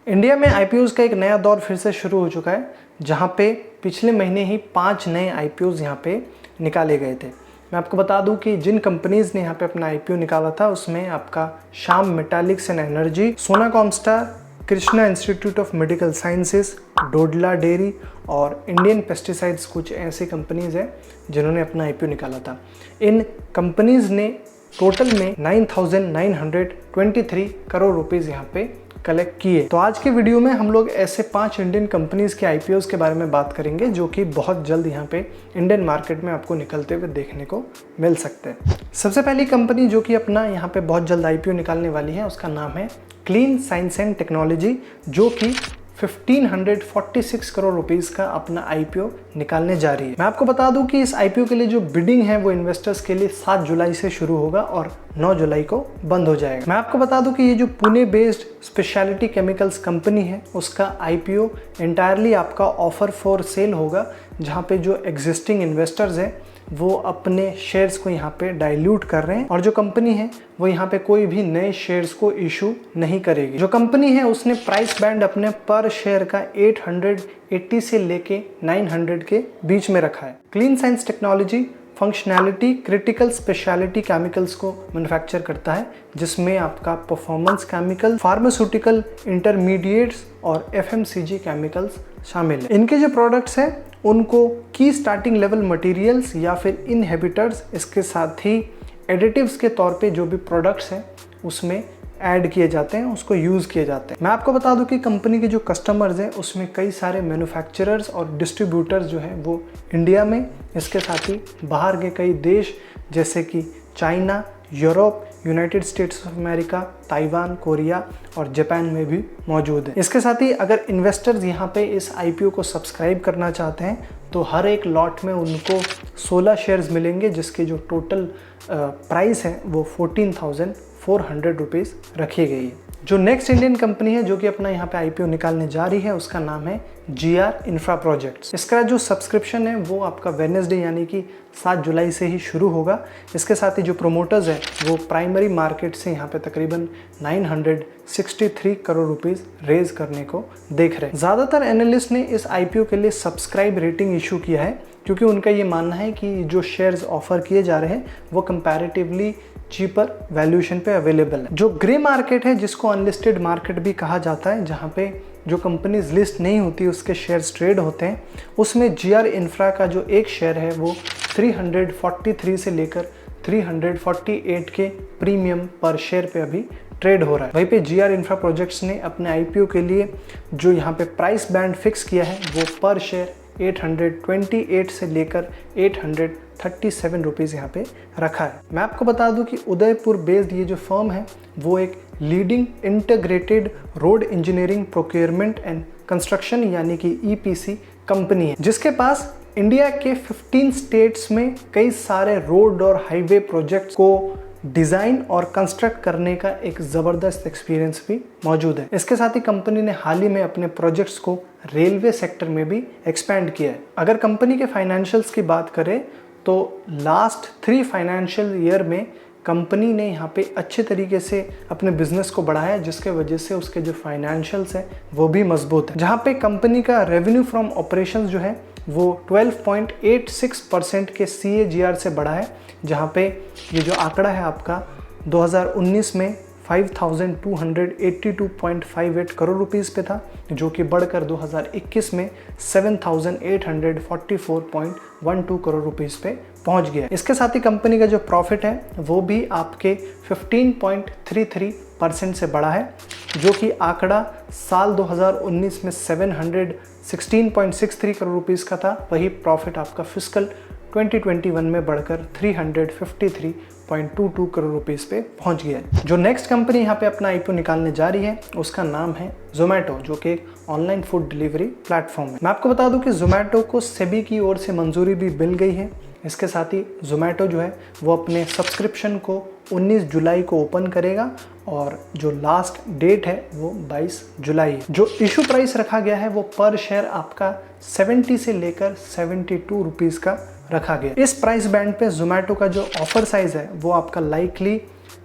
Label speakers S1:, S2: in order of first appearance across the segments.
S1: India में आईपीओज़ का एक नया दौर फिर से शुरू हो चुका है, जहां पे पिछले महीने ही 5 नए आईपीओज़ यहां पे निकाले गए थे। मैं आपको बता दूं कि जिन कंपनीज़ ने यहां पे अपना आईपीओ निकाला था उसमें आपका श्याम मेटालिक्स एंड एनर्जी, सोना Comstar, Krishna institute of medical sciences, Dodla dairy और इंडियन पेस्टिसाइड्स कुछ ऐसी कंपनीज़ हैं जिन्होंने अपना आईपीओ निकाला था। इन कंपनीज़ ने टोटल में 9,923 करोड़ रुपीज़ यहाँ पे कलेक्ट किए। तो आज के वीडियो में हम लोग ऐसे 5 इंडियन कंपनीज के आईपीओज़ के बारे में बात करेंगे जो कि बहुत जल्द यहाँ पे इंडियन मार्केट में आपको निकलते हुए देखने को मिल सकते हैं। सबसे पहली कंपनी जो कि अपना यहाँ पे बहुत जल्द आईपीओ निकालने वाली है उसका नाम है क्लीन साइंस एंड टेक्नोलॉजी, जो कि 1546 करोड़ रुपीस का अपना आईपीओ निकालने जा रही है। मैं आपको बता दूं कि इस आईपीओ के लिए जो बिडिंग है वो इन्वेस्टर्स के लिए 7 जुलाई से शुरू होगा और 9 जुलाई को बंद हो जाएगा। मैं आपको बता दूं कि ये जो Pune based speciality chemicals company है उसका आईपीओ एंटायरली आपका ऑफर फॉर सेल होगा, जहां पे जो एग्जिस्टिंग इन्वेस्टर्स हैं वो अपने शेयर्स को यहाँ पे डाइल्यूट कर रहे हैं और जो कंपनी है वो यहाँ पे कोई भी नए शेयर्स को इशू नहीं करेगी। जो कंपनी है उसने प्राइस बैंड अपने पर शेयर का 880 से लेके 900 के बीच में रखा है। Clean science technology functionality critical speciality chemicals को मैन्युफैक्चर करता है, जिसमें आपका परफॉर्मेंस केमिकल, फार्मास्यूटिकल इंटरमीडिएट्स और एफएमसीजी केमिकल्स शामिल है। इनके जो प्रोडक्ट्स हैं उनको की स्टार्टिंग लेवल मटेरियल्स या फिर इनहिबिटर्स, इसके साथ ही एडिटिव्स के तौर पे जो भी प्रोडक्ट्स हैं उसमें ऐड किए जाते हैं, उसको यूज़ किए जाते हैं। मैं आपको बता दूं कि कंपनी के जो कस्टमर्स हैं उसमें कई सारे मैन्युफैक्चरर्स और डिस्ट्रीब्यूटर्स जो हैं वो इंडिया में, इसके साथ ही बाहर के कई देश जैसे कि China, Europe, United states of America, Taiwan, Korea और जापान में भी मौजूद है। इसके साथ ही अगर इन्वेस्टर्स यहाँ पे इस आईपीओ को सब्सक्राइब करना चाहते हैं तो हर एक लॉट में उनको 16 शेयर्स मिलेंगे, जिसके जो टोटल प्राइस है वो 14,400 रुपीज़ रखी गई है। जो नेक्स्ट इंडियन कंपनी है जो कि अपना यहाँ पे आईपीओ निकालने जा रही है उसका नाम है GR इंफ्रा प्रोजेक्ट्स। इसका जो सब्सक्रिप्शन है वो आपका वेडनेसडे यानी कि 7 जुलाई से ही शुरू होगा। इसके साथ ही जो प्रोमोटर्स हैं वो प्राइमरी मार्केट से यहाँ पे तकरीबन 963 करोड़ रुपीज़ रेज करने को देख रहे हैं। ज़्यादातर एनालिस्ट ने इस आईपीओ के लिए सब्सक्राइब रेटिंग इशू किया है, क्योंकि उनका ये मानना है कि जो शेयर्स ऑफर किए जा रहे हैं वो कंपैरेटिवली चीपर वैल्यूएशन पे अवेलेबल है। जो ग्रे मार्केट है, जिसको अनलिस्टेड मार्केट भी कहा जाता है, जहाँ पे जो कंपनीज लिस्ट नहीं होती उसके शेयर्स ट्रेड होते हैं, उसमें GR इंफ्रा का जो एक शेयर है वो 343 से लेकर 348 के प्रीमियम पर शेयर पे अभी ट्रेड हो रहा है। वहीं पे GR इंफ्रा प्रोजेक्ट्स ने अपने आईपीओ के लिए जो यहाँ पे प्राइस बैंड फिक्स किया है वो पर शेयर 828 से लेकर 837 रुपीज़ यहाँ पे रखा है। मैं आपको बता दूं कि उदयपुर बेस्ड ये जो फर्म है वो एक leading integrated road engineering procurement and construction यानी कि EPC कंपनी है, जिसके पास इंडिया के 15 स्टेट्स में कई सारे रोड और हाईवे प्रोजेक्ट्स को डिज़ाइन और कंस्ट्रक्ट करने का एक ज़बरदस्त एक्सपीरियंस भी मौजूद है। इसके साथ ही कंपनी ने हाल ही में अपने प्रोजेक्ट्स को रेलवे सेक्टर में भी एक्सपेंड किया है। अगर कंपनी के फाइनेंशियल्स की बात करें तो लास्ट 3 फाइनेंशियल ईयर में कंपनी ने यहाँ पे अच्छे तरीके से अपने बिजनेस को बढ़ाया, जिसके वजह से उसके जो फाइनेंशियल्स हैं वो भी मजबूत है। जहाँ पे कंपनी का रेवेन्यू फ्रॉम ऑपरेशंस जो है वो 12.86% के CAGR से बढ़ा है, जहाँ पे ये जो आंकड़ा है आपका 2019 में 5,282.58 करोड़ रुपीस पे था, जो कि बढ़कर 2021 में 7,844.12 करोड़ रुपीस पे पहुंच गया। इसके साथ ही कंपनी का जो प्रॉफिट है वो भी आपके 15.33% से बढ़ा है, जो कि आंकड़ा साल 2019 में 716.63 करोड़ रुपीस का था। वही प्रॉफिट आपका फिस्कल 2021 में बढ़कर 353.22 करोड़ रुपीस पे पहुंच गया है। जो नेक्स्ट कंपनी यहाँ पे अपना आईपीओ निकालने जा रही है उसका नाम है जोमेटो, जो कि एक ऑनलाइन फूड डिलीवरी प्लेटफॉर्म है। मैं आपको बता दूं कि जोमेटो को सेबी की ओर से मंजूरी भी मिल गई है। इसके साथ ही जोमेटो जो है वो अपने सब्सक्रिप्शन को 19 जुलाई को ओपन करेगा और जो लास्ट डेट है वो 22 जुलाई है। जो इशू प्राइस रखा गया है वो पर शेयर आपका 70 से लेकर 72 रुपीज़ का रखा गया। इस प्राइस बैंड पे जोमेटो का जो ऑफर साइज है वो आपका लाइकली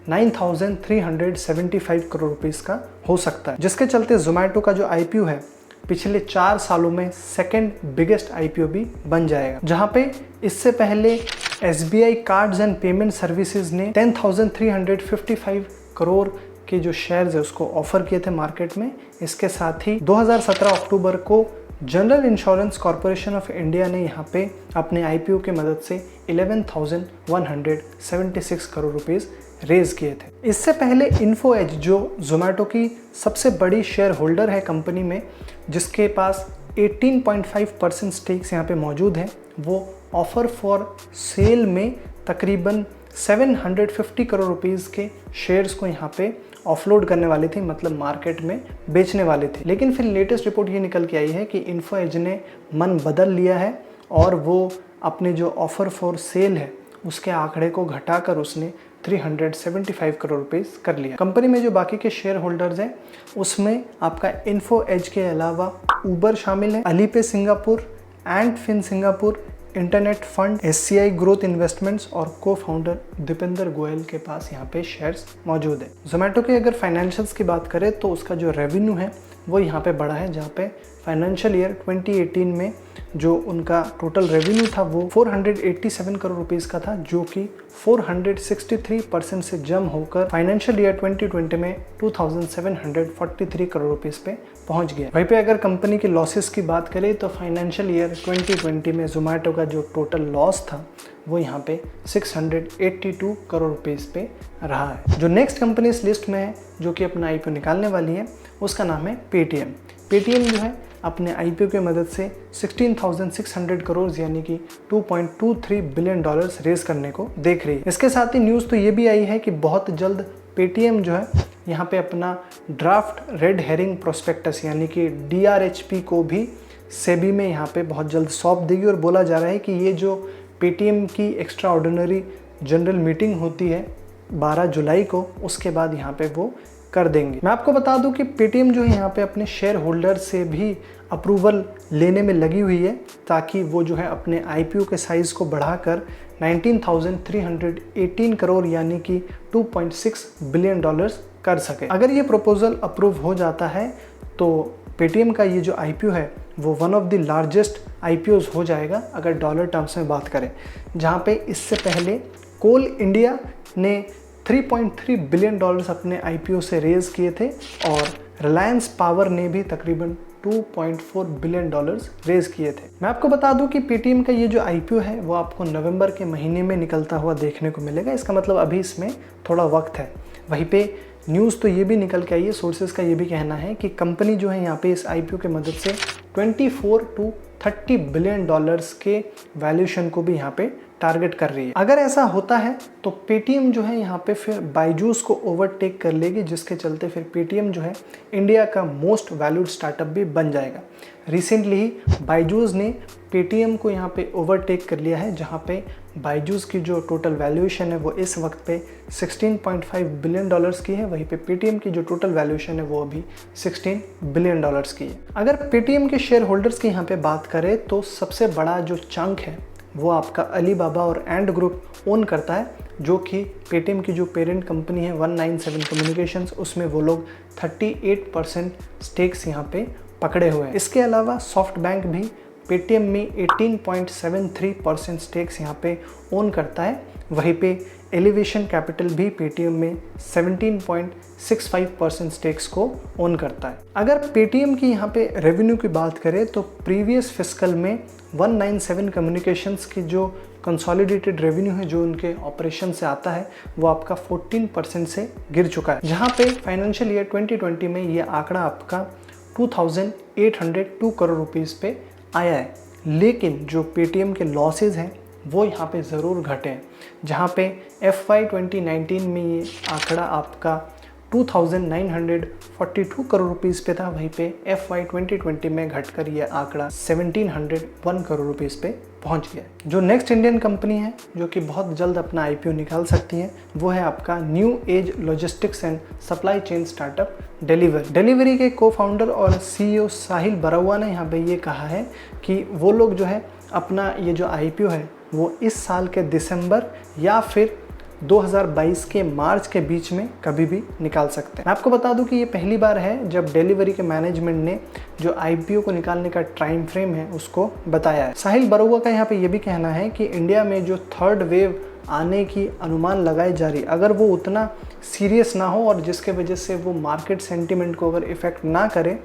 S1: 9,375 करोड़ रुपीस का हो सकता है, जिसके चलते जोमेटो का जो IPO है पिछले 4 सालों में सेकंड बिगेस्ट IPO भी बन जाएगा, जहां पे इससे पहले SBI cards and payment services ने 10,355 करोड़ के जो शेयर्स है उसको ऑफर किए थे मार्केट में। इसके साथ ही 2017 अक्टूबर को general insurance corporation of India ने यहाँ पे अपने IPO की मदद से 11,176 करोड़ रुपीस रेज किए थे। इससे पहले इन्फो एज जो जोमेटो की सबसे बड़ी शेयर होल्डर है कंपनी में, जिसके पास 18.5% स्टेक्स यहाँ पे मौजूद हैं, वो ऑफर फॉर सेल में तकरीबन 750 करोड़ रुपीस के शेयर्स को यहाँ पे ऑफलोड करने वाली थी, मतलब मार्केट में बेचने वाले थे। लेकिन फिर लेटेस्ट रिपोर्ट ये निकल के आई है कि इन्फो एज ने मन बदल लिया है और वो अपने जो ऑफर फॉर सेल है उसके आंकड़े को घटाकर उसने 375 करोड़ रुपीस कर लिया। कंपनी में जो बाकी के शेयर होल्डर्स हैं उसमें आपका इन्फो एज के अलावा उबर शामिल है, अलीपे सिंगापुर, एंड फिन Singapore, internet fund, SCI growth investments और को फाउंडर दीपेंद्र गोयल के पास यहाँ पे शेयर्स मौजूद है। जोमेटो के अगर फाइनेंशियल्स की बात करें तो उसका जो रेवेन्यू है वो यहाँ पे बढ़ा है, जहाँ पे फाइनेंशियल ईयर 2018 में जो उनका टोटल रेवेन्यू था वो 487 करोड़ रुपीस का था, जो कि 463% से जम होकर फाइनेंशियल ईयर 2020 में 2743 करोड़ रुपीस पे पहुंच गया। वहीं पे अगर कंपनी के लॉसेस की बात करें तो फाइनेंशियल ईयर 2020 में जोमेटो का जो टोटल लॉस था वो यहाँ पे 682 करोड़ रुपीस पे रहा है। जो नेक्स्ट कंपनी इस लिस्ट में है जो कि अपना IPO निकालने वाली है उसका नाम है पेटीएम। पेटीएम जो है अपने IPO की मदद से 16,600 करोड़ यानी कि 2.23 बिलियन डॉलर्स रेज करने को देख रही है। इसके साथ ही न्यूज़ तो ये भी आई है कि बहुत जल्द पेटीएम जो है यहाँ पे अपना ड्राफ्ट रेड हेरिंग प्रोस्पेक्टस यानी कि DRHP को भी सेबी में यहाँ पे बहुत जल्द सौंप देगी, और बोला जा रहा है कि ये जो पेटीएम की एक्स्ट्रा ऑर्डिनरी जनरल मीटिंग होती है 12 जुलाई को, उसके बाद यहाँ पे वो कर देंगे। मैं आपको बता दूं कि पेटीएम जो है यहाँ पे अपने शेयर होल्डर से भी अप्रूवल लेने में लगी हुई है, ताकि वो जो है अपने IPO के साइज़ को बढ़ाकर 19,318 करोड़ यानी कि 2.6 बिलियन डॉलर्स कर सके। अगर ये प्रपोजल अप्रूव हो जाता है तो पेटीएम का ये जो IPO है वो one of the largest IPOs हो जाएगा अगर डॉलर टर्म्स में बात करें, जहाँ पे इससे पहले कोल इंडिया ने 3.3 बिलियन डॉलर्स अपने IPO से रेज किए थे और रिलायंस पावर ने भी तकरीबन 2.4 बिलियन डॉलर्स रेज किए थे। मैं आपको बता दूं कि पेटीएम का ये जो IPO है वो आपको नवंबर के महीने में निकलता हुआ देखने को मिलेगा। इसका मतलब अभी इसमें थोड़ा वक्त है। वहीं पे न्यूज़ तो ये भी निकल के आई है, सोर्सेज का ये भी कहना है कि कंपनी जो है यहाँ पे इस IPO के मदद से 24 to 30 बिलियन डॉलर्स के वैल्यूएशन को भी यहाँ पे टारगेट कर रही है। अगर ऐसा होता है तो पेटीएम जो है यहाँ पे फिर बायजूस को ओवरटेक कर लेगी, जिसके चलते फिर पेटीएम जो है इंडिया का मोस्ट वैल्यूड स्टार्टअप भी बन जाएगा। रिसेंटली ही बायजूस ने पेटीएम को यहाँ पे ओवरटेक कर लिया है, जहाँ पे बायजूस की जो टोटल वैल्यूएशन है वो इस वक्त पे 16.5 बिलियन डॉलर्स की है, वहीं पे पेटीएम की जो टोटल वैल्यूएशन है वो अभी 16 बिलियन डॉलर्स की है। अगर पेटीएम के शेयर होल्डर्स की यहाँ पे बात करें तो सबसे बड़ा जो चंक है वो आपका अलीबाबा और एंड ग्रुप ओन करता है, जो कि पेटीएम की जो पेरेंट कंपनी है 197 कम्युनिकेशंस, उसमें वो लोग 38% स्टेक्स यहाँ पे पकड़े हुए हैं। इसके अलावा सॉफ्ट बैंक भी पेटीएम में 18.73% स्टेक्स यहाँ पे ओन करता है। वहीं पे एलिवेशन कैपिटल भी पेटीएम में 17.65% स्टेक्स को ओन करता है। अगर पेटीएम की यहाँ पे रेवेन्यू की बात करें तो प्रीवियस फिस्कल में 197 कम्युनिकेशंस की जो कंसोलिडेटेड रेवेन्यू है जो उनके ऑपरेशन से आता है वो आपका 14% से गिर चुका है, जहाँ पे फाइनेंशियल ईयर 2020 में ये आंकड़ा आपका 2,802 करोड़ रुपीस पे आया है। लेकिन जो पेटीएम के लॉसेज हैं वो यहाँ पे ज़रूर घटे हैं, जहाँ पे FY 2019 में ये आंकड़ा आपका 2,942 करोड़ रुपीस पे था, वहीं पे FY 2020 में घटकर ये आंकड़ा 1,701 करोड़ रुपीस पे पहुंच गया। जो नेक्स्ट इंडियन कंपनी है जो कि बहुत जल्द अपना IPO निकाल सकती है वो है आपका new age logistics and supply chain startup delivery के को फाउंडर और CEO साहिल बरौआ ने यहाँ पे ये कहा है कि वो लोग जो है अपना ये जो IPO है वो इस साल के दिसंबर या फिर 2022 के मार्च के बीच में कभी भी निकाल सकते हैं। मैं आपको बता दूं कि ये पहली बार है जब डिलीवरी के मैनेजमेंट ने जो IPO को निकालने का टाइम फ्रेम है उसको बताया है। साहिल बरुआ का यहाँ पे ये भी कहना है कि इंडिया में जो थर्ड वेव आने की अनुमान लगाई जा रही, अगर वो उतना सीरियस ना हो और जिसके वजह से वो मार्केट सेंटिमेंट को अगर इफ़ेक्ट ना करे,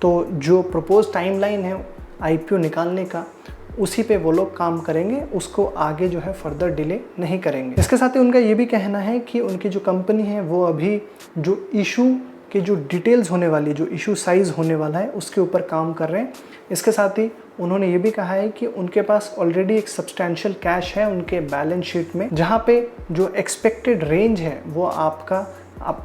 S1: तो जो प्रपोज टाइमलाइन है IPO निकालने का उसी पे वो लोग काम करेंगे, उसको आगे जो है फर्दर डिले नहीं करेंगे। इसके साथ ही उनका ये भी कहना है कि उनकी जो कंपनी है वो अभी जो इशू के जो डिटेल्स होने वाली, जो इशू साइज़ होने वाला है उसके ऊपर काम कर रहे हैं। इसके साथ ही उन्होंने ये भी कहा है कि उनके पास ऑलरेडी एक सब्सटैंशियल कैश है उनके बैलेंस शीट में, जहाँ पे जो एक्सपेक्टेड रेंज है वो आपका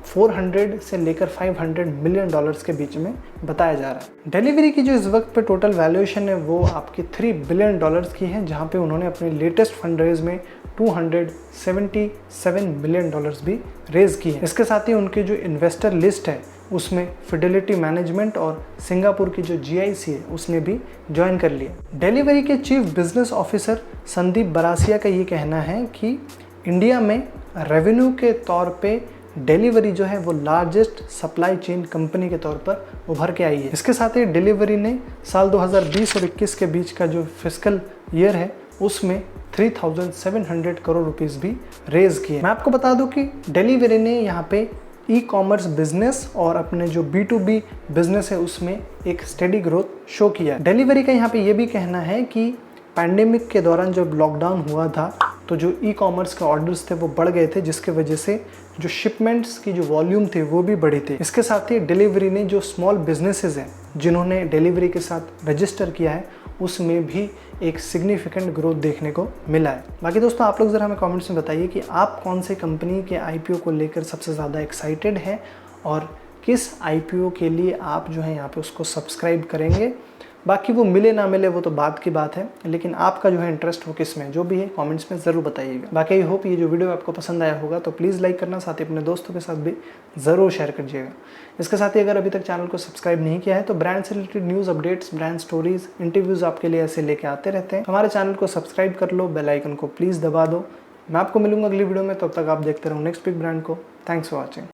S1: 400 से लेकर 500 मिलियन डॉलर्स के बीच में बताया जा रहा है। डिलीवरी की जो इस वक्त पे टोटल वैल्यूएशन है वो आपकी 3 बिलियन डॉलर्स की है, जहाँ पे उन्होंने अपने लेटेस्ट फंड रेज में 277 मिलियन डॉलर्स भी रेज की है। इसके साथ ही उनकी जो इन्वेस्टर लिस्ट है उसमें फिडेलिटी मैनेजमेंट और सिंगापुर की जो GIC है उसने भी ज्वाइन कर लिया। डिलीवरी के chief business officer Sandeep Berasia का ये कहना है कि इंडिया में रेवेन्यू के तौर पे डिलीवरी जो है वो लार्जेस्ट सप्लाई चेन कंपनी के तौर पर उभर के आई है। इसके साथ ही डिलीवरी ने साल 2020 और 21 के बीच का जो फिस्कल ईयर है उसमें 3,700 करोड़ रुपीस भी रेज किए। मैं आपको बता दूं कि डिलीवरी ने यहाँ पे ई-कॉमर्स बिजनेस और अपने जो B2B बिजनेस है उसमें एक स्टेडी ग्रोथ शो किया। डिलीवरी का यहाँ पे ये भी कहना है कि पैंडेमिक के दौरान जब लॉकडाउन हुआ था तो जो ई-कॉमर्स के ऑर्डर्स थे वो बढ़ गए थे, जिसके वजह से जो शिपमेंट्स की जो वॉल्यूम थे वो भी बढ़ी थी। इसके साथ ही डिलीवरी ने जो स्मॉल बिजनेसेस हैं जिन्होंने डिलीवरी के साथ रजिस्टर किया है उसमें भी एक सिग्निफिकेंट ग्रोथ देखने को मिला है। बाकी दोस्तों आप लोग ज़रा हमें कमेंट्स में बताइए कि आप कौन से कंपनी के IPO को लेकर सबसे ज़्यादा एक्साइटेड हैं और किस IPO के लिए आप जो है यहाँ पे उसको सब्सक्राइब करेंगे। बाकी वो मिले ना मिले वो तो बात की बात है, लेकिन आपका जो है इंटरेस्ट वो किस में, जो भी है कमेंट्स में ज़रूर बताइएगा। बाकी आई होप ये जो वीडियो आपको पसंद आया होगा तो प्लीज़ लाइक करना, साथ ही अपने दोस्तों के साथ भी ज़रूर शेयर करिएगा। इसके साथ ही अगर अभी तक चैनल को सब्सक्राइब नहीं किया है तो ब्रांड से related news updates, brand stories, interviews आपके लिए ऐसे लेके आते रहते हैं। हमारे चैनल को सब्सक्राइब कर लो, बेल आइकन को प्लीज़ दबा दो। मैं आपको मिलूंगा अगली वीडियो में, तब तक आप देखते रहो नेक्स्ट बिग ब्रांड को। Thanks for watching.